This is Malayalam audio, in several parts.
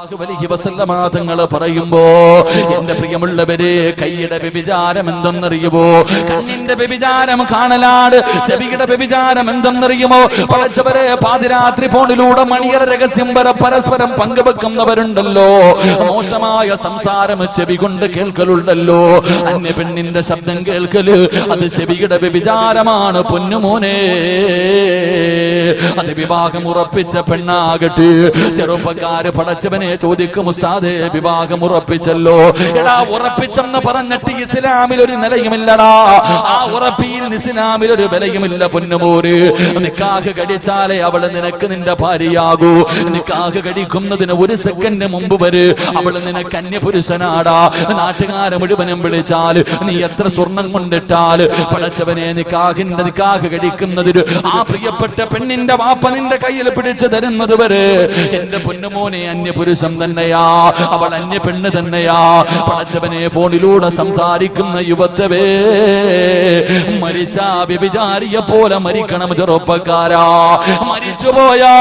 തങ്ങൾ പറയുമ്പോ എന്റെ പ്രിയമുള്ളവരെ കൈയുടെ വ്യഭിചാരം എന്തെന്നറിയുമോ? കണ്ണിന്റെ വ്യഭിചാരം കാണലാണ്. ചെവിയുടെ വ്യഭിചാരം എന്തെന്നറിയുമോ? പടച്ചവരെ പാതിരാത്രി ഫോണിലൂടെ മണിയറ രഹസ്യം വരെ പരസ്പരം പങ്കുവെക്കുന്നവരുണ്ടല്ലോ. മോശമായ സംസാരം ചെവി കൊണ്ട് കേൾക്കലുണ്ടല്ലോ. അന്യ പെണ്ണിന്റെ ശബ്ദം കേൾക്കല് അത് ചെവിയുടെ വ്യഭിചാരമാണ് പൊന്നുമോനെ. അത് വിവാഹം ഉറപ്പിച്ച പെണ്ണാകട്ടെ ചെറുപ്പക്കാര് പടച്ചവനെ ചോദിക്കും, ഉസ്താദേ വിവാഹം ഉറപ്പിച്ചല്ലോ. എടാ ഉറപ്പിച്ചെന്ന് പറഞ്ഞിട്ട് ഇസ്ലാമിൽ ഒരു നിലയുമില്ലടാ. ആ ഉറപ്പിയിൽ ഇസ്ലാമിൽ ഒരു വിലയുമില്ല പൊന്നുമോര്. നിക്കാഹ് കഴിച്ചാലേ അവള് നിനക്ക് നിന്റെ ഭാര്യയാകൂ. നിക്കാഹ് കഴിക്കുന്നതിന് ഒരു സെക്കൻഡ് മുമ്പ് വരെ അവള് നിനക്ക് അന്യപുരുഷനാടാ. നാട്ടുകാരെ മുഴുവനും വിളിച്ചാല് നീ എത്ര സ്വർണം കൊണ്ടിട്ടാല് പടച്ചവനെ നിക്കാഹ് കഴിക്കുന്നതിന് ആ പ്രിയപ്പെട്ട പെണ്ണിന്റെ വാപ്പ നിന്റെ കയ്യിൽ പിടിച്ചു തരുന്നത് വരെ എന്റെ പൊന്നുമോനെ അന്യപുരുഷൻ തന്നെയാ, അവൾ അന്യ പെണ്ണ് തന്നെയാ. പടച്ചവനെ ഫോണിലൂടെ സംസാരിക്കുന്ന യുവത്വേ, മരിച്ച വ്യഭിചാരിയെ പോലെ മരിക്കണം ചെറുപ്പക്കാരാ. മരിച്ചുപോയാ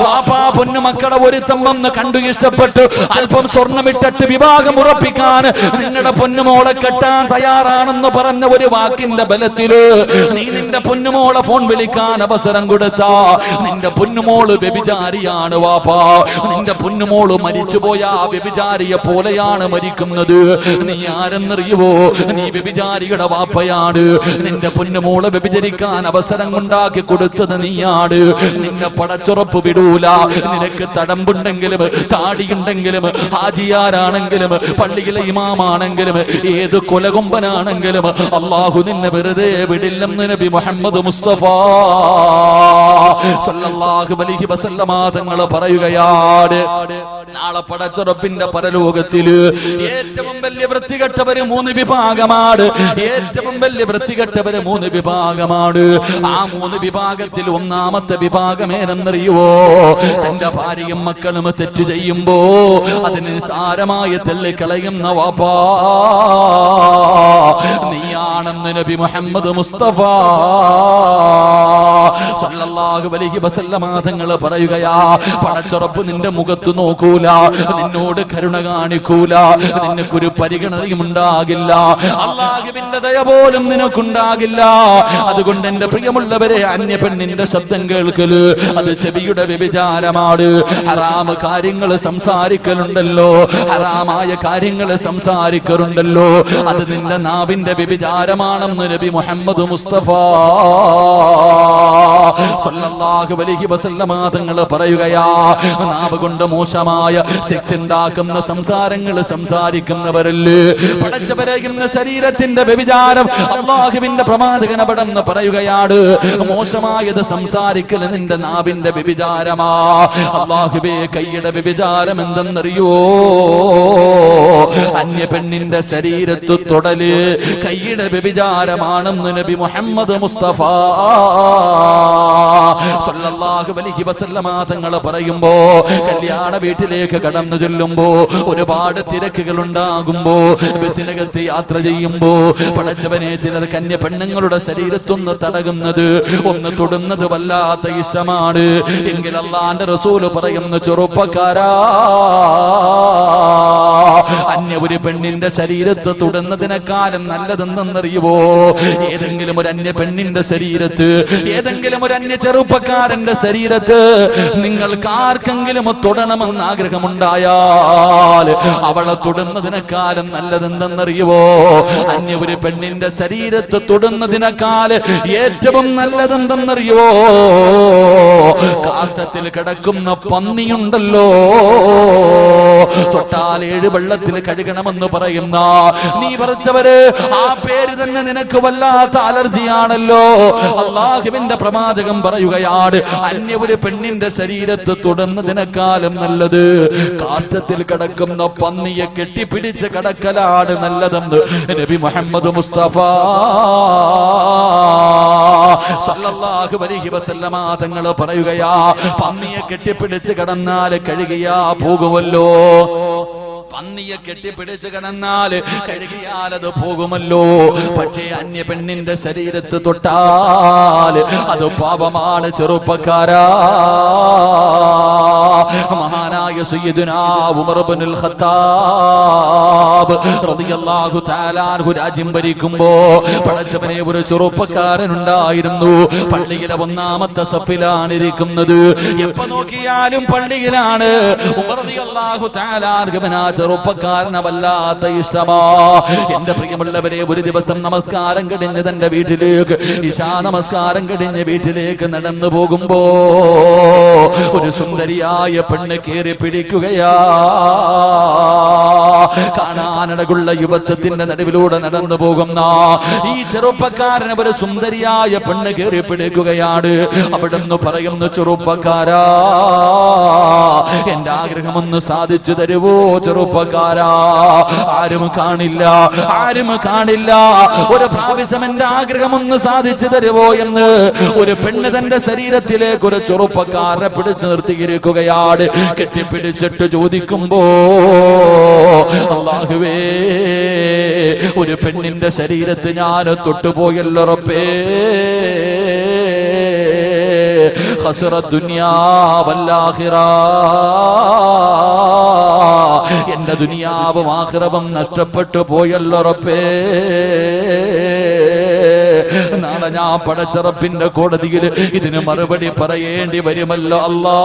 വാപ്പാ പൊന്നുമക്കളെ ഒരുത്തം വന്ന് കണ്ടു ഇഷ്ടപ്പെട്ടു അല്പം സ്വർണ്ണമിട്ടിട്ട് വിവാഹം ഉറപ്പിക്കാൻ നിങ്ങളുടെ പൊന്നുമോളെ കെട്ടാൻ തയ്യാറാണെന്ന് പറഞ്ഞ ഒരു വാക്കിന്റെ ബലത്തില് നീ നിന്റെ പൊന്നുമോളെ ഫോൺ വിളിക്കാൻ അവസരം കൊടുത്താ നിന്റെ പൊന്നുമോള് വ്യഭിചാരിയാണ് വാപ്പാ. നിന്റെ പൊന്നുമോള് മരിച്ചുപോയാ വ്യഭിചാരിയെ പോലെയാണ് മരിക്കുന്നത്. നീ ആരെന്നറിയുവോ? നീ വ്യഭിചാരിയുടെ വാപ്പയാണ്. നിന്റെ പൊന്നുമോളെ വ്യഭിചരിക്കാൻ അവസരം ഉണ്ടാക്കി കൊടുത്തത് നീയാണ്. നിന്നെ പടച്ചുറപ്പ് വിടൂല. നിനക്ക് തടമ്പുണ്ടെങ്കിലും താടിയുണ്ടെങ്കിലും ഹാജിയാരാണെങ്കിലും പള്ളിയിലെ ഇമാമാണെങ്കിലും ഏത് കൊലകൊമ്പനാണെങ്കിലും അള്ളാഹു നിന്നെ വെറുതെ വിടില്ലെന്ന് നബി മുഹമ്മദ് മുസ്തഫ സല്ലല്ലാഹു അലൈഹി വസല്ലമ തങ്ങൾ പറയുകയാണ്. നാളെ പടച്ചുറപ്പിന്റെ പരലോകത്തില് ഏറ്റവും വലിയ വൃത്തികെട്ടവര് 3 വിഭാഗമാണ്. ഏറ്റവും വലിയ വൃത്തികെട്ടവര് 3 വിഭാഗമാണ്. ആ 3 വിഭാഗത്തിൽ ഒന്നാമത്തെ വിഭാഗം ഏതെന്നറിയുവോ? തന്റെ ഭാര്യയും മക്കളും തെറ്റ് ചെയ്യുമ്പോ അതിന് സാരമായി തള്ളിക്കളയുന്ന വാപ്പാ നീയാണെന്ന് നബി മുഹമ്മദ് മുസ്തഫ സല്ലല്ലാഹു അലൈഹി വസല്ലമ തങ്ങൾ പറയുകയാ. പടച്ചുറപ്പ് നിന്റെ മുഖത്ത് നോക്കൂല, നിന്നോട് കരുണ കാണിക്കൂല, നിനക്കൊരു പരിഗണനയും ഉണ്ടാകില്ല, അല്ലാഹുവിന്റെ ദയ പോലും നിനക്കുണ്ടാകില്ല. അതുകൊണ്ട് എന്റെ പ്രിയമുള്ളവരെ, അന്യ പെണ്ണിന്റെ ശബ്ദം കേൾക്കല് അത് ചെവിയുടെ വ്യഭിചാരമാണ്. ഹറാമ് കാര്യങ്ങൾ സംസാരിക്കലുണ്ടല്ലോ, ഹറാമായ കാര്യങ്ങൾ സംസാരിക്കലുണ്ടല്ലോ, അത് നിന്റെ നാവിന്റെ വ്യഭിചാരമാണെന്ന് നബി മുഹമ്മദ് മുസ്തഫ സല്ലല്ലാഹു അലൈഹി വസല്ലമ തങ്ങൾ പറയുകയാ. നാവ് കൊണ്ട് മോശമായ സെക്സ് ഉണ്ടാക്കുന്ന സംസാരങ്ങൾ സംസാരിക്കുന്നവരല്ലേ പടച്ചവരെ. ഇന്ന് ശരീരത്തിന്റെ വ്യഭിചാരം അല്ലാഹുവിന്റെ പ്രവാചകൻ അവിടെന്ന് പറയുകയാണ്. മോശമായത് സംസാരിക്കൽ നിന്റെ നാവിന്റെ വ്യഭിചാരമാ. അല്ലാഹുവേ, കൈയുടെ വ്യഭിചാരം എന്തെന്നറിയോ? അന്യ പെണ്ണിന്റെ ശരീരത്ത് തൊടല് കൈയുടെ വ്യഭിചാരമാണെന്ന് നബി മുഹമ്മദ് മുസ്തഫ സല്ലല്ലാഹു അലൈഹി വസല്ലമ തങ്ങൾ പറയുമ്പോ, കല്യാണ വീട്ടിലേക്ക് കടന്നു ചെല്ലുമ്പോ ഒരുപാട് തിരക്കുകൾ ഉണ്ടാകുമ്പോ ബസ്സിനകത്ത് യാത്ര ചെയ്യുമ്പോ പടച്ചവനെ ചിലർ കന്യ പെണ്ണുങ്ങളുടെ ശരീരത്തൊന്ന് തടകുന്നത് ഒന്ന് തൊടുന്നത് വല്ലാത്ത ഇഷ്ടമാണ്. എങ്കിൽ അല്ലാഹുവിന്റെ റസൂല് പറയുന്നു, ചെറുപ്പക്കാരാ, അന്യ ഒരു പെണ്ണിന്റെ ശരീരത്ത് തൊടുന്നതിനേക്കാളും നല്ലതെന്നറിയുവോ? ഏതെങ്കിലും ഒരു അന്യ പെണ്ണിന്റെ ശരീരത്ത്, ഏതെങ്കിലും ഒരു അന്യ ചെറുപ്പക്കാരന്റെ ശരീരത്ത് നിങ്ങൾക്ക് ആർക്കെങ്കിലും തൊടണമെന്ന് ആഗ്രഹമുണ്ടായാൽ അവളെ തൊടുന്നതിനേക്കാളും നല്ലതെന്തെന്നറിയുവോ? അന്യ ഒരു പെണ്ണിന്റെ ശരീരത്ത് തൊടുന്നതിനേക്കാൾ ഏറ്റവും നല്ലതെന്തെന്നറിയുവോ? കാഷ്ടത്തിൽ കിടക്കുന്ന പന്നിയുണ്ടല്ലോ, തൊട്ടാൽ 7 വെള്ളത്തിൽ കഴുകണമെന്ന് പറയുന്ന നീ പറിച്ചവര്, ആ പേര് തന്നെ നിനക്ക് വല്ലാത്ത അലർജിയാണല്ലോ. അല്ലാഹുവിന്റെ പ്രവാചകൻ പറയുകയാണ്, അന്യ ഒരു പെണ്ണിന്റെ ശരീരത്ത് തൊടുന്നതിനേക്കാളും നല്ലത് കാഷ്ടത്തിൽ കിടക്കുന്ന പന്നിയെ കെട്ടിപ്പിടിച്ച് കിടക്കലാണ് നല്ലതെന്ന് നബി മുഹമ്മദ് മുസ്തഫ സല്ലല്ലാഹു അലൈഹി വസല്ലമ തങ്ങൾ പറയുകയാ. പന്നിയെ കെട്ടിപ്പിടിച്ച് കിടന്നാൽ കഴുകിയാ പോകുമല്ലോ. പന്നിയെ കെട്ടിപ്പിടിച്ച് കിടന്നാല് കഴുകിയാൽ അത് പോകുമല്ലോ. പക്ഷേ അന്യ പെണ്ണിന്റെ ശരീരത്ത് തൊട്ടാൽ അത് പാപമാണ് ചെറുപ്പക്കാരാ. മഹാനായ സയ്യിദുനാ ഉമർ ഇബ്നുൽ ഖത്താബ് റളിയല്ലാഹു തആല അൻഹു രാജ്യം ഭരിക്കുമ്പോ പടച്ചവനെ ഒരു ചെറുപ്പക്കാരൻ ഉണ്ടായിരുന്നു. പള്ളിയിലെ ഒന്നാമത്തെ സഫിലാണ് ഇരിക്കുന്നത്. എപ്പോ നോക്കിയാലും പള്ളിയിലാണ്. ഉമർ റളിയല്ലാഹു തആല അൻഹുവിന് ആ ചെറുപ്പക്കാരനെ വല്ലാത്ത ഇഷ്ടമാ. എന്റെ പ്രിയമുള്ളവരെ, ഒരു ദിവസം നമസ്കാരം കഴിഞ്ഞ് തന്റെ വീട്ടിലേക്ക്, ഇശാ നമസ്കാരം കഴിഞ്ഞ് വീട്ടിലേക്ക് നടന്നു പോകുമ്പോ ഒരു സുന്ദരിയായ പെണ്ണ് കേറി പിടിക്കുകയാ. കാണാനടകുള്ള യുവത്വത്തിന്റെ നടുവിലൂടെ നടന്നു പോകുന്ന ഈ ചെറുപ്പക്കാരനെ ഒരു സുന്ദരിയായ പെണ്ണ് കേറി പിടിക്കുകയാണ്. അവിടുന്ന് പറയുന്നു, ചെറുപ്പക്കാരാ, എന്റെ ആഗ്രഹമൊന്ന് സാധിച്ചു തരുവോ ചെറുപ്പക്കാരാ? ആരും കാണില്ല, ആരും കാണില്ല. ഒരു പ്രാവശ്യം എന്റെ ആഗ്രഹമൊന്ന് സാധിച്ചു തരുവോ എന്ന് ഒരു പെണ്ണ് തന്റെ ശരീരത്തിലേക്ക് ഒരു ചെറുപ്പക്കാരനെ പിടിച്ചു നിർത്തിയിരിക്കുകയാണ്. കെട്ടിപ്പിടിച്ചിട്ട് ചോദിക്കുമ്പോ, അല്ലാഹുവേ, ഒരു പെണ്ണിന്റെ ശരീരത്ത് ഞാൻ തൊട്ടുപോയല്ലോ റബ്ബേ. ഖസറ ദുനിയാ വൽ ആഖിറ. എന്റെ ദുനിയാവും ആഖിറവും നഷ്ടപ്പെട്ടു പോയല്ലോ റബ്ബേ. നാളെ ഞാൻ പടച്ച റബ്ബിന്റെ കോടതിയിൽ ഇതിന് മറുപടി പറയേണ്ടി വരുമല്ലോ അല്ലാ.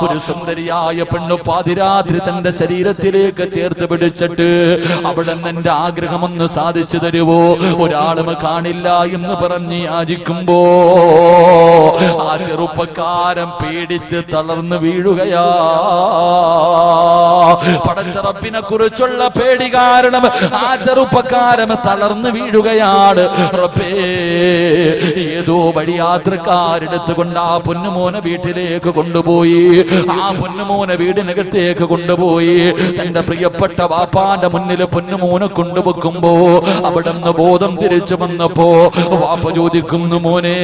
ഒരു സുന്ദരിയായ പെണ്ണ് പാതിരാത്രി തന്റെ ശരീരത്തിലേക്ക് ചേർത്ത് പിടിച്ചിട്ട് അവിടെ എന്റെ ആഗ്രഹമൊന്ന് സാധിച്ചു തരുവോ, ഒരാളും കാണില്ല എന്ന് പറഞ്ഞ് യാചിക്കുമ്പോ ആ ചെറുപ്പക്കാരൻ പേടിച്ച് തളർന്നു വീഴുകയാ. പടച്ച റബ്ബിനെ കുറിച്ചുള്ള പേടി കാരണം ആ ചെറുപ്പക്കാരൻ തളർന്നു വീഴുകയാണ്. റബ്ബേ, ഏതോ വഴിയാത്രക്കാരെടുത്തുകൊണ്ട് ആ പൊന്നുമോനെ വീട്ടിലേക്ക് കൊണ്ടുപോയി. ആ പൊന്നുമോനെ വീടിനകത്തേക്ക് കൊണ്ടുപോയി തന്റെ പ്രിയപ്പെട്ട വാപ്പാന്റെ മുന്നിൽ പൊന്നുമോനെ കൊണ്ടുവെക്കുമ്പോ അവിടുന്ന് ബോധം തിരിച്ചു വന്നപ്പോ വാപ്പ ചോദിക്കുന്നു, മോനെ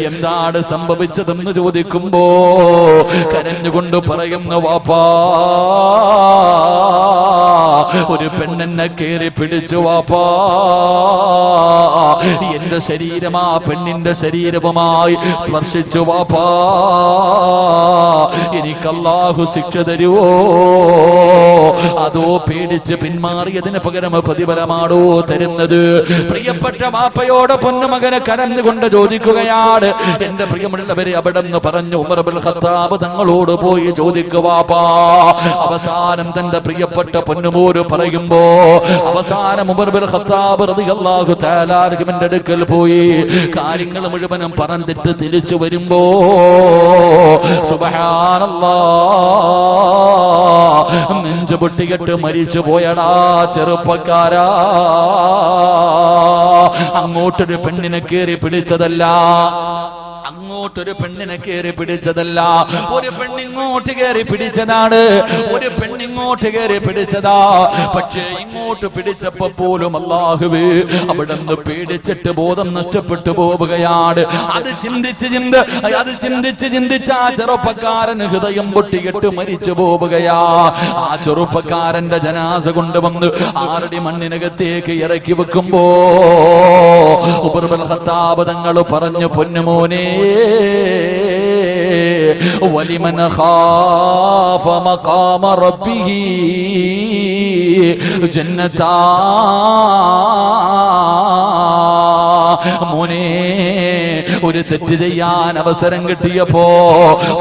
എന്താണ് സംഭവിച്ചതെന്ന് ചോദിക്കുമ്പോ കരഞ്ഞുകൊണ്ട് പറയുന്നു, വാപ്പാ, ഒരു പെണ്ണെന്നെ കേറി പിടിച്ചു വാപ്പാ. എന്റെ ശരീരം ആ പെണ്ണിന്റെ ശരീരവുമായി സ്പർശിച്ചു വാപ്പാ. എനിക്ക് അല്ലാഹു ശിക്ഷ തരുവോ, അതോ പേടിച്ച് പിന്മാറിയതിന് പകരം പ്രതിഫലമാണോ തരുന്നത്? പ്രിയപ്പെട്ട വാപ്പയോട് പൊന്നുമകനെ കരഞ്ഞുകൊണ്ട് ചോദിക്കുകയാണ്. എന്റെ പ്രിയമുള്ളവരെ, അവിടെന്ന് പറഞ്ഞു ഉമർ ഇബ്നുൽ ഖത്താബ് തങ്ങളോട് പോയി ചോദിക്കുക വാപ്പാ. അവസാനം തന്റെ പ്രിയപ്പെട്ട പൊന്നുമോര് പറയുമ്പോ അവസാനം ഉമർ ഇബ്നുൽ ഖത്താബ് റളിയല്ലാഹു തആല അൻഹുവിന്റെ അടുക്കൽ പോയി കാര്യങ്ങൾ മുഴുവനും പറഞ്ഞിട്ട് തിരിച്ചു വരുമ്പോ സുബ്ഹാനല്ലാഹ്, നെഞ്ചു പൊട്ടിയിട്ട് മരിച്ചു പോയടാ ചെറുപ്പക്കാരാ. അങ്ങോട്ടൊരു പെണ്ണിനെ കേറി പിടിച്ചതല്ല, അങ്ങോട്ടൊരു പെണ്ണിനെ കയറി പിടിച്ചതല്ല, ഒരു പെണ്ണിങ്ങോട്ട് കയറി പിടിച്ചതാണ്. ഒരു പെണ്ണിങ്ങോട്ട് കയറി പിടിച്ചതാ. പക്ഷേ ഇങ്ങോട്ട് പിടിച്ചപ്പോ പോലും അല്ലാഹുവേ അവിടുന്ന് പേടിച്ചിട്ട് ബോധം നഷ്ടപ്പെട്ടു പോവുകയാണ്. അത് ചിന്തിച്ച് ആ ചെറുപ്പക്കാരന് ഹൃദയം പൊട്ടിയിട്ട് മരിച്ചു പോവുകയാ. ആ ചെറുപ്പക്കാരന്റെ ജനാസ കൊണ്ടുവന്ന് 6 അടി മണ്ണിനകത്തേക്ക് ഇറക്കി വെക്കുമ്പോ ഉമർ ഇബ്നുൽ ഖത്താബ് തങ്ങൾ പറഞ്ഞു, പൊന്നുമോനെ, വലിമൻ ഖാഫ മഖാമ റബ്ബിഹി ജന്നതാ. മോനെ, ഒരു തെറ്റ് ചെയ്യാൻ അവസരം കിട്ടിയപ്പോ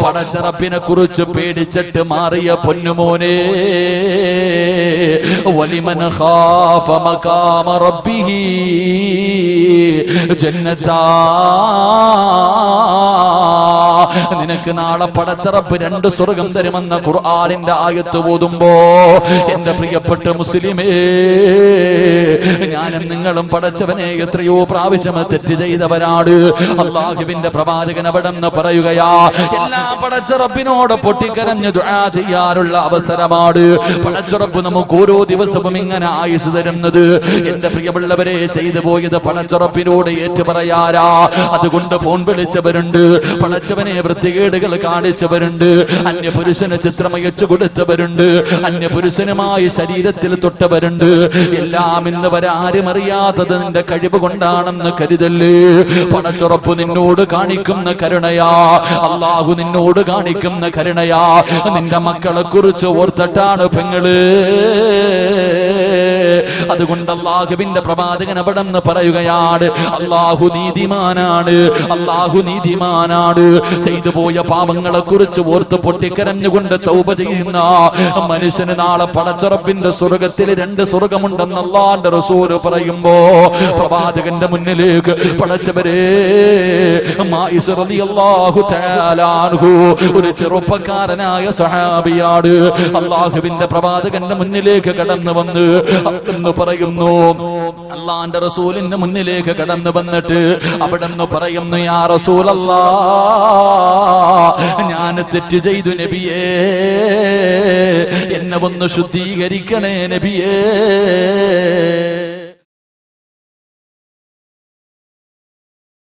പടച്ച റബ്ബിനെ കുറിച്ച് പേടിച്ചിട്ട് മാറിയ പൊന്നുമോനെ, വലിമൻ ഖാഫ മഖാമ റബ്ബിഹി ജന്നതാ. നിനക്ക് നാളെ പടച്ച റബ്ബ് 2 സ്വർഗം തരുമെന്ന ഖുർആനിന്റെ ആയത്ത് ഓതുമ്പോ എന്റെ പ്രിയപ്പെട്ട മുസ്ലിമേ, ഞാനും നിങ്ങളും പടച്ചവനെ എത്രയോ പ്രാവശ്യം തെറ്റ് ചെയ്തവരാണ്. അല്ലാഹുവിന്റെ പ്രവാചകൻ അവിടെന്ന് പറയുകയാ, എല്ലാ പടച്ച റബ്ബിനോട് പൊട്ടിക്കരഞ്ഞ് ദുആ ചെയ്യാനുള്ള അവസരമാണ് പടച്ച റബ്ബ് നമുക്ക് ഓരോ ദിവസവും ഇങ്ങനെ ആയുസ് തരുന്നത്. എന്റെ പ്രിയമുള്ളവരെ, ചെയ്തു പോയത് പടച്ച റബ്ബിനോട് ഏറ്റു പറയാരാ. അതുകൊണ്ട് ഫോൺ വിളിച്ചവരുണ്ട്, പടച്ചവനെ വൃത്തികേടുകൾ കാണിച്ചവരുണ്ട്, അന്യപുരുഷന് ചിത്രം അയച്ചു കൊടുത്തവരുണ്ട്, അന്യപുരുഷനുമായി ശരീരത്തിൽ തൊട്ടവരുണ്ട്. എല്ലാം ഇന്ന് വരെ ആരും അറിയാത്തത് നിന്റെ കഴിവ് കൊണ്ടാണെന്ന് കരുതല്ലേ. പടച്ചുറപ്പ് നിന്നോട് കാണിക്കുന്ന കരുണയാ, അള്ളാഹു നിന്നോട് കാണിക്കുന്ന കരുണയാ. നിന്റെ മക്കളെ കുറിച്ച് ഓർത്തിട്ടാണ് പെങ്ങള്. അതുകൊണ്ട് അല്ലാഹുവിന്റെ പ്രവാചകൻ അവിടെന്ന് പറയുകയാണ്, അല്ലാഹു നീതിമാനാണ്, അല്ലാഹു നീതിമാനാണ്. ചെയ്തു പോയ പാപങ്ങളെ കുറിച്ച് ഓർത്ത് പൊട്ടിക്കരഞ്ഞുകൊണ്ട് തൗബ ചെയ്യുന്ന മനുഷ്യന് നാളെ പടച്ചുറപ്പിന്റെ സ്വർഗത്തിൽ 2 സ്വർഗമുണ്ടെന്ന് അല്ലാഹുവിന്റെ റസൂൽ പറയുമ്പോ പ്രവാചകന്റെ മുന്നിലേക്ക് പടച്ചവരെ മായിസ് റളിയല്ലാഹു തആല അൻഹു ഒരു ചെറുപ്പക്കാരനായ സ്വഹാബിയാണ്. അല്ലാഹുവിന്റെ പ്രവാചകന്റെ മുന്നിലേക്ക് കടന്നു വന്ന് എന്ന് പറയുന്നു, അല്ലാഹുവിന്റെ റസൂലിന്റെ മുന്നിലേക്ക് കടന്നു വന്നിട്ട് അവിടെന്ന് പറയുന്നു, യാ റസൂലല്ലാഹ്, ഞാൻ തെറ്റ് ചെയ്തു നബിയേ, എന്നെ ഒന്ന് ശുദ്ധീകരിക്കണേ നബിയേ.